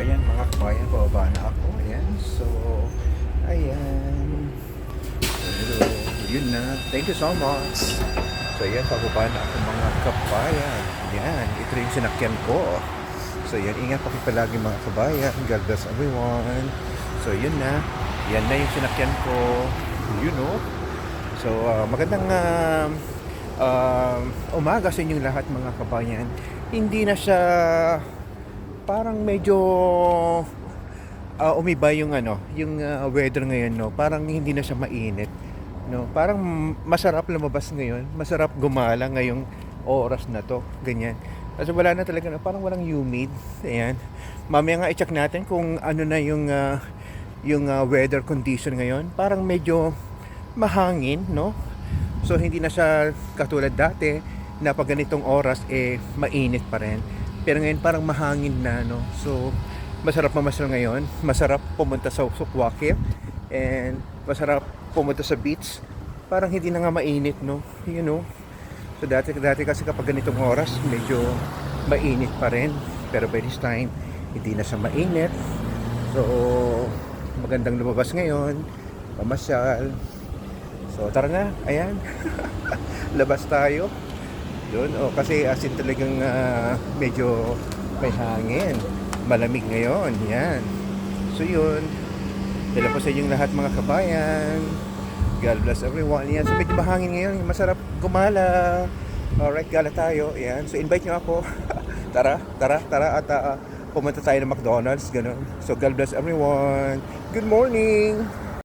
ayan mga kabayan, bababa na ako. Ayan. So, ayan. So, yun na. Thank you so much. So, ayan, pababa na ako mga kabayan. Ayan, ito yung sinakyan ko. So, ayan, ingat po kayo palagi mga kabayan. God bless everyone. So, yun na. Yan na yung sinakyan ko. You know. So, magandang umaga sa inyong lahat mga kabayan. Hindi na siya parang medyo umiba yung weather ngayon, no. Parang hindi na siya mainit, no. Parang masarap lumabas ngayon, masarap gumala ngayong oras na to, ganyan. Kasi wala na talaga, no? Parang walang humid. Ayan. Mamaya nga i-check natin kung ano na yung weather condition ngayon. Parang medyo mahangin, no. So hindi na siya katulad dati na pag ganitong oras mainit pa rin. Pero ngayon parang mahangin na, no. So masarap mamasyal ngayon, masarap pumunta sa Sukwakif, and masarap pumunta sa beach. Parang hindi na nga mainit, no. You know. So dati kasi kapag ganitong oras medyo mainit pa rin. Pero by this time hindi na siya mainit. So magandang lumabas ngayon, pamasyal. So tara na, ayan. Labas tayo. Doon, kasi as in talagang medyo may hangin. Malamig ngayon, yan. So yun. Dala po sa inyong lahat mga kabayan. God bless everyone. Yan, so medyo mahangin ngayon. Masarap gumala. Alright, gala tayo. Yan, so invite nyo ako. Tara. At pumunta tayo ng McDonald's, ganun. So God bless everyone. Good morning.